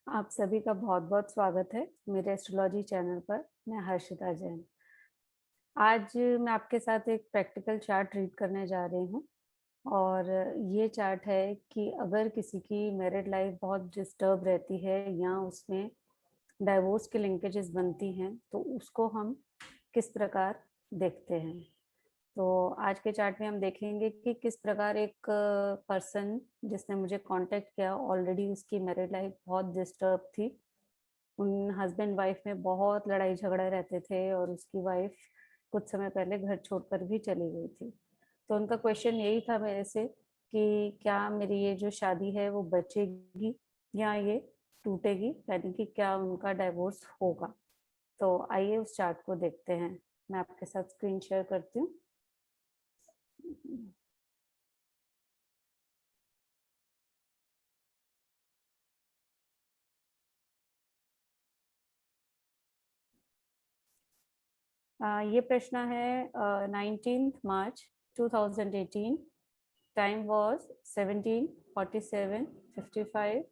आप सभी का बहुत-बहुत स्वागत है मेरे एस्ट्रोलॉजी चैनल पर। मैं हर्षिता जैन। आज मैं आपके साथ एक प्रैक्टिकल चार्ट रीड करने जा रही हूँ और ये चार्ट है कि अगर किसी की मैरिड लाइफ बहुत डिस्टर्ब रहती है या उसमें डाइवोर्स की लिंकेजेस बनती हैं, तो उसको हम किस प्रकार देखते हैं। तो आज के चार्ट में हम देखेंगे कि किस प्रकार एक पर्सन जिसने मुझे कांटेक्ट किया, ऑलरेडी उसकी मैरिड लाइफ बहुत डिस्टर्ब थी। उन हस्बैंड वाइफ में बहुत लड़ाई झगड़े रहते थे और उसकी वाइफ कुछ समय पहले घर छोड़कर भी चली गई थी। तो उनका क्वेश्चन यही था मेरे से कि क्या मेरी ये जो शादी है वो बचेगी या ये टूटेगी, यानी कि क्या उनका डाइवोर्स होगा। तो आइए उस चार्ट को देखते हैं। मैं आपके साथ स्क्रीन शेयर करती हूँ। ये प्रश्न है 19 मार्च 2018। Time was 17:47:55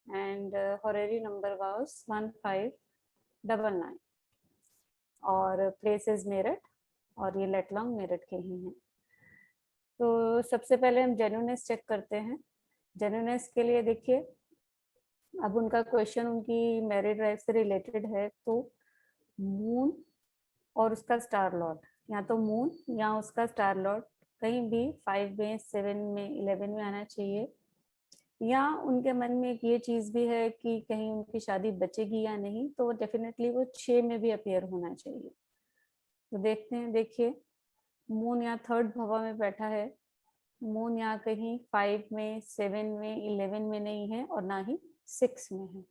and horary number was 1599 और प्लेस इज मेरठ और ये लेटलॉन्ग मेरठ के ही हैं। तो सबसे पहले हम जेन्युइननेस चेक करते हैं। जेन्युइननेस के लिए देखिए, अब उनका क्वेश्चन उनकी मैरिड लाइफ से रिलेटेड है, तो मून और उसका स्टार लॉर्ड, या तो मून या उसका स्टार लॉर्ड कहीं भी 5 में, 7 में, 11 में आना चाहिए। या उनके मन में एक ये चीज भी है कि कहीं उनकी शादी बचेगी या नहीं, तो डेफिनेटली वो 6 में भी अपीयर होना चाहिए। तो देखते हैं। देखिए, मून यहाँ थर्ड भवा में बैठा है। मून यहाँ कहीं 5 में, 7 में, 11 में नहीं है और ना ही 6 में है।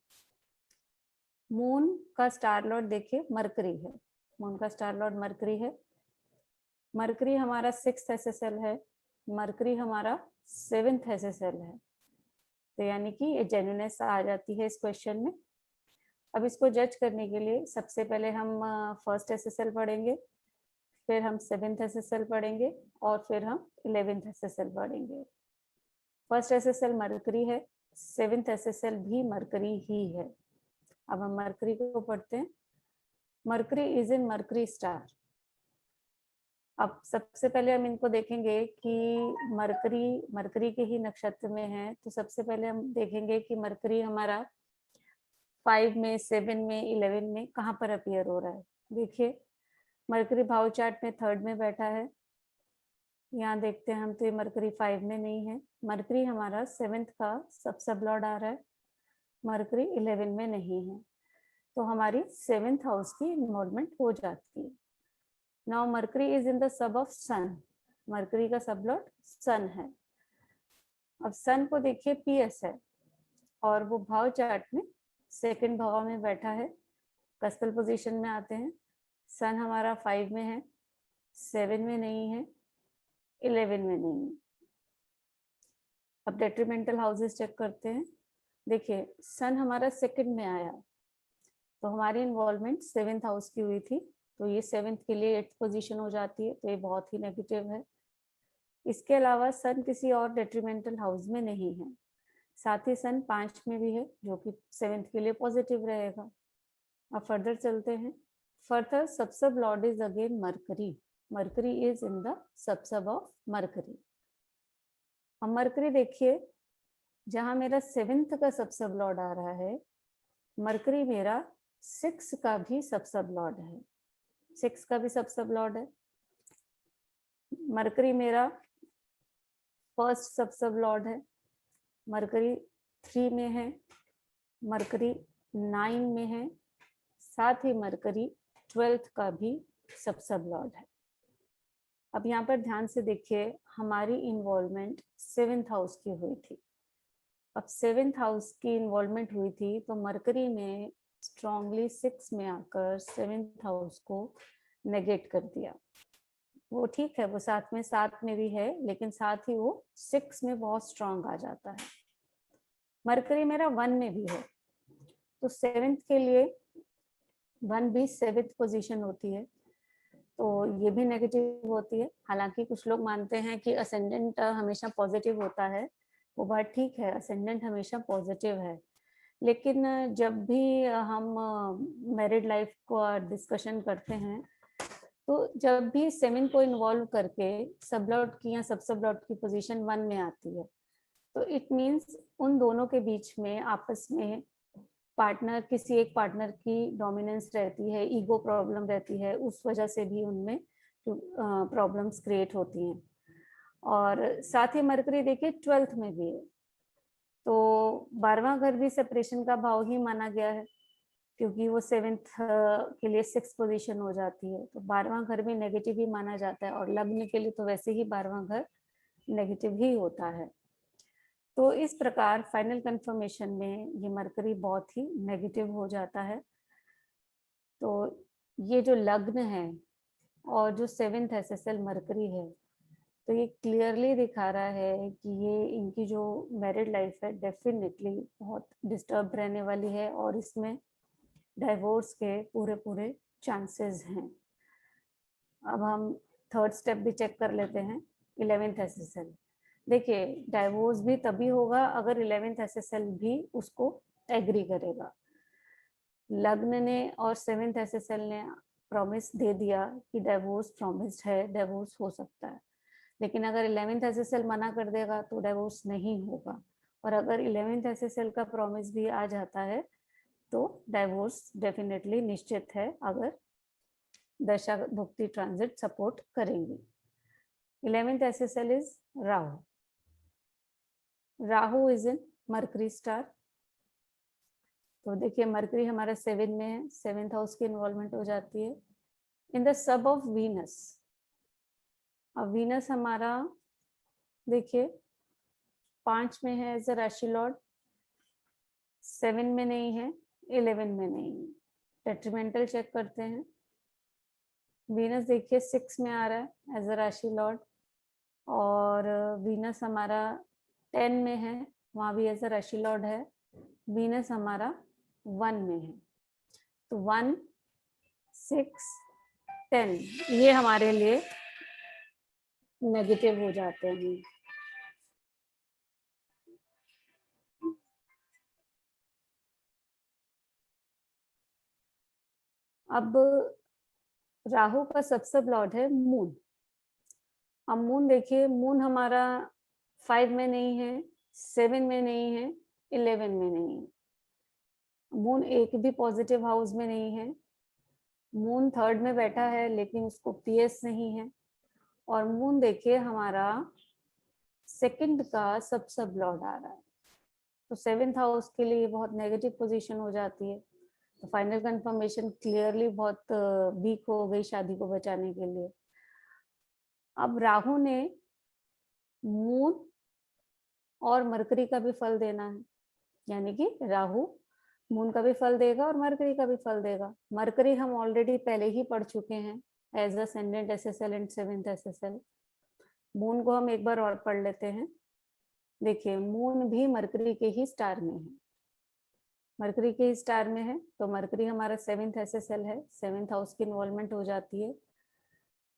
मून का स्टार लॉर्ड देखिए मरकरी है। मून का स्टार लॉर्ड मरकरी है। मरकरी हमारा 6th एसएसएल है। मरकरी हमारा 7th एसएसएल है। तो यानी कि ये जेन्युइननेस आ जाती है इस क्वेश्चन में। अब इसको जज करने के लिए सबसे पहले हम फर्स्ट एसएसएल पढ़ेंगे, फिर हम 7th एसएसएल पढ़ेंगे और फिर हम 11th एसएसएल पढ़ेंगे। फर्स्ट एसएसएल मरकरी है, 7th एसएसएल भी मरकरी ही है। अब हम मरकरी को पढ़ते हैं। Mercury is in mercury star. अब सबसे पहले हम इनको देखेंगे कि मरकरी मरकरी के ही नक्षत्र में है। तो सबसे पहले हम देखेंगे कि मरकरी हमारा 5 में, 7 में, 11 में कहाँ पर अपीयर हो रहा है। देखिए, मरकरी भाव चार्ट में थर्ड में बैठा है। यहाँ देखते हैं हम, तो ये मरकरी 5 में नहीं है। मरकरी हमारा 7th का सब लॉर्ड आ रहा है। मरकरी 11 में नहीं है, तो हमारी 7th हाउस की इन्वॉल्वमेंट हो जाती है। Now Mercury is in the sub of sun. Mercury का सब लॉर्ड सन है। अब सन को देखिए पीएस है और वो भाव चार्ट में सेकंड भाव में बैठा है। कस्टल पोजीशन में आते हैं। सन हमारा 5 में है, 7 में नहीं है, 11 में नहीं है। अब डेट्रीमेंटल हाउसेस चेक करते हैं। देखिए, सन हमारा सेकंड में आया, तो हमारी इन्वॉल्वमेंट 7th हाउस की हुई थी, तो ये 7th के लिए 8th पोजीशन हो जाती है, तो ये बहुत ही नेगेटिव है। इसके अलावा सन किसी और डेट्रीमेंटल हाउस में नहीं है। साथ ही सन 5 में भी है, जो कि 7th के लिए पॉजिटिव रहेगा। अब फर्दर चलते हैं। फर्दर सब Lord is again mercury. Mercury is in the sub of mercury. अब मरकरी देखिए, जहां मेरा 7th का सब लॉर्ड आ रहा है, मरकरी मेरा 6 का भी सब लॉर्ड है। 6 का भी सब लॉर्ड है। मरकरी मेरा फर्स्ट सब लॉर्ड है। मरकरी 3 में है, मरकरी 9 में है, साथ ही मरकरी 12th का भी सब लॉर्ड है। अब यहाँ पर ध्यान से देखिए, हमारी इन्वॉल्वमेंट 7th हाउस की हुई थी। अब 7th हाउस की इन्वॉल्वमेंट हुई थी, तो मरकरी ने स्ट्रांगली 6 में आकर 7th हाउस को नेगेट कर दिया। वो ठीक है, वो साथ में 7 में भी है, लेकिन साथ ही वो 6 में बहुत स्ट्रांग आ जाता है। मरकरी मेरा 1 में भी है, तो 7th के लिए 1 भी 7th पोजीशन होती है, तो ये भी नेगेटिव होती है। हालांकि कुछ लोग मानते हैं कि असेंडेंट हमेशा पॉजिटिव होता है, वो बात ठीक है, असेंडेंट हमेशा पॉजिटिव है, लेकिन जब भी हम मैरिड लाइफ को डिस्कशन करते हैं, तो जब भी 7 को इन्वॉल्व करके सब लॉर्ड की या सब सब लॉर्ड की पोजीशन 1 में आती है, तो इट मीन्स उन दोनों के बीच में आपस में पार्टनर, किसी एक पार्टनर की डोमिनेंस रहती है, ईगो प्रॉब्लम रहती है, उस वजह से भी उनमें प्रॉब्लम्स क्रिएट होती हैं। और साथ ही मरकरी देखिए 12th में भी है, तो 12वां घर भी सेपरेशन का भाव ही माना गया है, क्योंकि वो 7th के लिए 6th पोजीशन हो जाती है, तो 12वां घर भी नेगेटिव ही माना जाता है, और लग्न के लिए तो वैसे ही 12वां घर नेगेटिव ही होता है। तो इस प्रकार फाइनल कंफर्मेशन में ये मरकरी बहुत ही नेगेटिव हो जाता है। तो ये जो लग्न है और जो 7th एसएसएल मरकरी है, तो ये क्लियरली दिखा रहा है कि ये इनकी जो मैरिड लाइफ है डेफिनेटली बहुत डिस्टर्ब रहने वाली है, और इसमें डाइवोर्स के पूरे पूरे चांसेस हैं। अब हम थर्ड स्टेप भी चेक कर लेते हैं, 11th एसएसएल। देखिए, डाइवोर्स भी तभी होगा अगर 11th एसएसएल भी उसको एग्री करेगा। लग्न ने और 7th एसएसएल ने प्रॉमिस दे दिया कि डाइवोर्स प्रॉमिस्ड है, डाइवोर्स हो सकता है, लेकिन अगर 11th एसएसएल मना कर देगा तो डाइवोर्स नहीं होगा। और अगर 11th एसएसएल का प्रॉमिस भी आ जाता है तो डाइवोर्स डेफिनेटली निश्चित है, अगर दशा भुक्ति ट्रांजिट सपोर्ट करेंगी। 11th SSL is Rahu. Rahu is in mercury star. तो देखिए, मरकरी हमारा 7 में है, 7th हाउस की इन्वॉल्वमेंट हो जाती है इन द सब ऑफ वीनस। अब वीनस हमारा देखिए 5 में है एज अ राशि लॉर्ड, 7 में नहीं है, 11 में नहीं है। डेट्रीमेंटल चेक करते हैं। वीनस देखिए 6 में आ रहा है एज अ राशि लॉर्ड, और वीनस हमारा 10 में है, वहाँ भी एज अ राशि लॉर्ड है। वीनस हमारा 1 में है, तो 1, 6, 10 ये हमारे लिए नेगेटिव हो जाते हैं। अब राहु का सबसे लॉर्ड है मून। अब मून देखिए, मून हमारा 5 में नहीं है, 7 में नहीं है, 11 में नहीं है। मून एक भी पॉजिटिव हाउस में नहीं है। मून 3rd में बैठा है लेकिन उसको पीएस नहीं है। और मून देखिए हमारा 2nd का सब लॉर्ड आ रहा है, तो 7th हाउस के लिए बहुत नेगेटिव पोजीशन हो जाती है। तो फाइनल कंफर्मेशन क्लियरली बहुत वीक हो गई शादी को बचाने के लिए। अब राहु ने मून और मरकरी का भी फल देना है, यानी कि राहु मून का भी फल देगा और मरकरी का भी फल देगा। मरकरी हम ऑलरेडी पहले ही पढ़ चुके हैं as ascendant SSL and 7th SSL. Moon को हम एक बार और पढ़ लेते हैं। देखिए, मून भी मरकरी के ही स्टार में है, मरकरी के ही स्टार में है, तो मरकरी हमारा 7th एसएसएल है, 7th हाउस की इन्वॉल्वमेंट हो जाती है।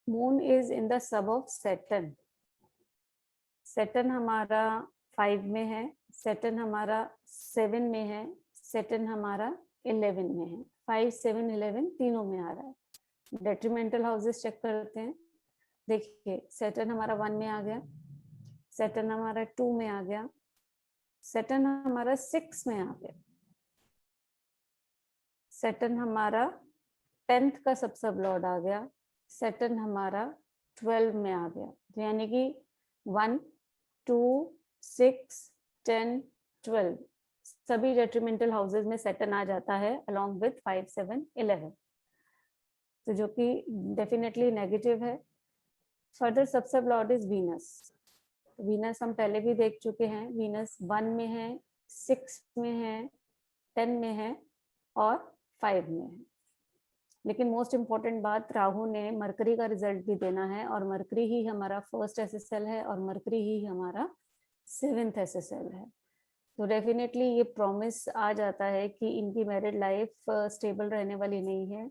Moon is in the sub of Saturn. Saturn हमारा 5 में है, सैटर्न हमारा 7 में है, सैटर्न हमारा 11 में है। 5, 7, 11 तीनों में आ रहा है। डेट्रीमेंटल हाउसेस चेक करते हैं। देखिए, सैटर्न हमारा 1 में आ गया, सैटर्न हमारा 2 में आ गया, सैटर्न हमारा 6 में आ गया, सैटर्न हमारा 10th का सब लॉर्ड आ गया, सैटर्न हमारा 12 में आ गया, यानी कि 1, 2, 6, 10, 12 सभी डेट्रीमेंटल हाउसेस में सैटर्न आ जाता है अलॉन्ग विथ 5, 7, 11, तो जो कि डेफिनेटली नेगेटिव है। फर्दर सब लॉर्ड इज वीनस। वीनस हम पहले भी देख चुके हैं, वीनस 1 में है, 6 में है, 10 में है और 5 में है। लेकिन मोस्ट इम्पॉर्टेंट बात, राहु ने मरकरी का रिजल्ट भी देना है, और मरकरी ही हमारा 1st एसएसएल है और मरकरी ही हमारा 7th एसएसएल है। तो डेफिनेटली ये प्रॉमिस आ जाता है कि इनकी मैरिड लाइफ स्टेबल रहने वाली नहीं है।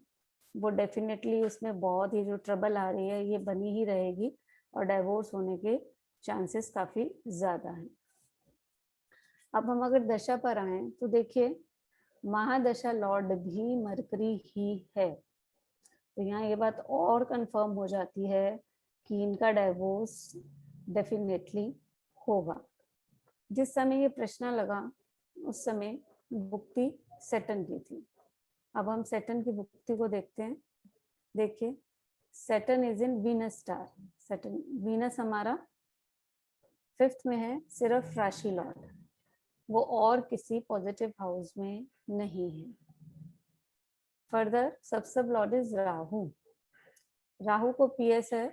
वो डेफिनेटली उसमें बहुत ही जो ट्रबल आ रही है ये बनी ही रहेगी, और डाइवोर्स होने के चांसेस काफ़ी ज़्यादा हैं। अब हम अगर दशा पर आए तो देखिए महादशा लॉर्ड भी मरकरी ही है, तो यहाँ ये बात और कंफर्म हो जाती है कि इनका डाइवोर्स डेफिनेटली होगा। जिस समय ये प्रश्न लगा उस समय भुक्ति सैटर्न की थी। अब हम सैटर्न की भुक्ति को देखते हैं। देखिए Saturn is in Venus star. Saturn Venus हमारा 5th में है, सिर्फ राशि लॉर्ड, वो और किसी पॉजिटिव हाउस में नहीं है। फर्दर सब लॉर्ड इज राहु। राहु को पीएस है,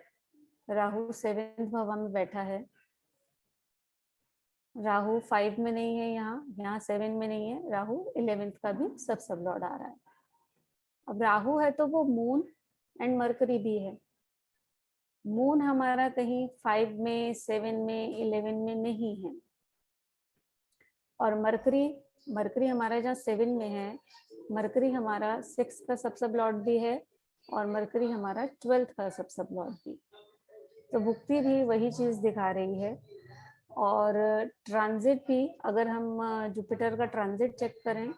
राहु 7th भाव में बैठा है। राहु 5 में नहीं है, यहाँ 7 में नहीं है, राहु 11th का भी सब लॉर्ड आ रहा है। अब राहु है तो वो मून एंड मरकरी भी है। मून हमारा कहीं 5 में, 7 में, 11 में नहीं है, और मरकरी हमारा जहाँ 7 में है, मरकरी हमारा 6 का सब लॉर्ड भी है, और मरकरी हमारा 12th का सब लॉर्ड भी। तो भुक्ति भी वही चीज दिखा रही है। और ट्रांजिट भी, अगर हम जुपिटर का ट्रांजिट चेक करें,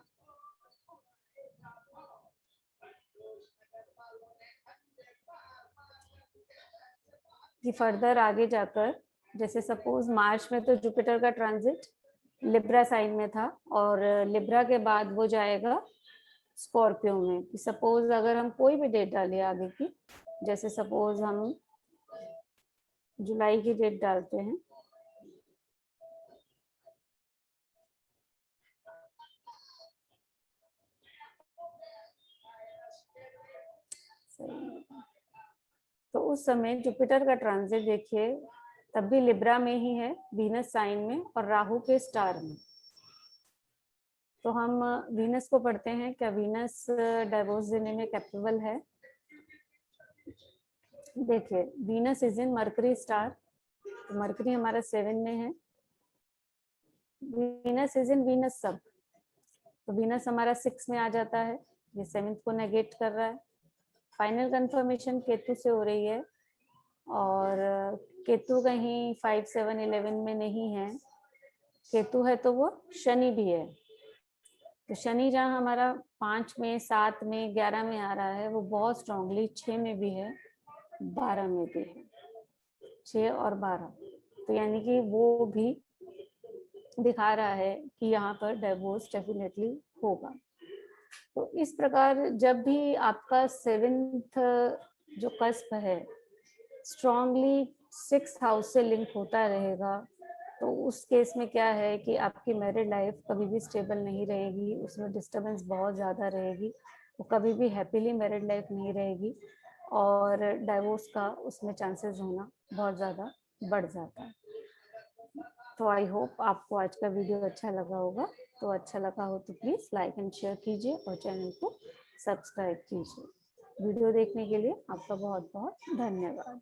कि फर्दर आगे जाकर, जैसे सपोज मार्च में तो जुपिटर का ट्रांजिट लिब्रा साइन में था, और लिब्रा के बाद वो जाएगा स्कॉर्पियो में। कि सपोज अगर हम कोई भी डेट डालें आगे की, जैसे सपोज हम जुलाई की डेट डालते हैं, तो उस समय जुपिटर का ट्रांजिट देखिए तब भी लिब्रा में ही है, वीनस साइन में और राहु के स्टार में। तो हम वीनस को पढ़ते हैं, क्या वीनस डाइवोर्स देने में कैपेबल है? देखिए Venus is in mercury star, तो मरकरी हमारा 7 में है। वीनस इज इन वीनस सब, तो वीनस हमारा 6 में आ जाता है, ये 7th को नेगेट कर रहा है। फाइनल कंफर्मेशन केतु से हो रही है, और केतु कहीं 5, 7, 11 में नहीं है। केतु है तो वो शनि भी है, तो शनि जहाँ हमारा 5 में, 7 में, 11 में आ रहा है, वो बहुत स्ट्रांगली 6 में भी है, 12 में भी है, 6 और 12। तो यानी कि वो भी दिखा रहा है कि यहाँ पर डाइवोर्स डेफिनेटली होगा। तो इस प्रकार जब भी आपका 7th जो कस्प है स्ट्रांगली 6th हाउस से लिंक होता रहेगा, तो उस केस में क्या है कि आपकी मैरिड लाइफ कभी भी स्टेबल नहीं रहेगी, उसमें डिस्टर्बेंस बहुत ज़्यादा रहेगी, वो कभी भी हैप्पीली मैरिड लाइफ नहीं रहेगी, और डाइवोर्स का उसमें चांसेस होना बहुत ज़्यादा बढ़ जाता है। तो आई होप आपको आज का वीडियो अच्छा लगा होगा। तो अच्छा लगा हो तो प्लीज़ लाइक एंड शेयर कीजिए और चैनल को सब्सक्राइब कीजिए। वीडियो देखने के लिए आपका बहुत बहुत धन्यवाद।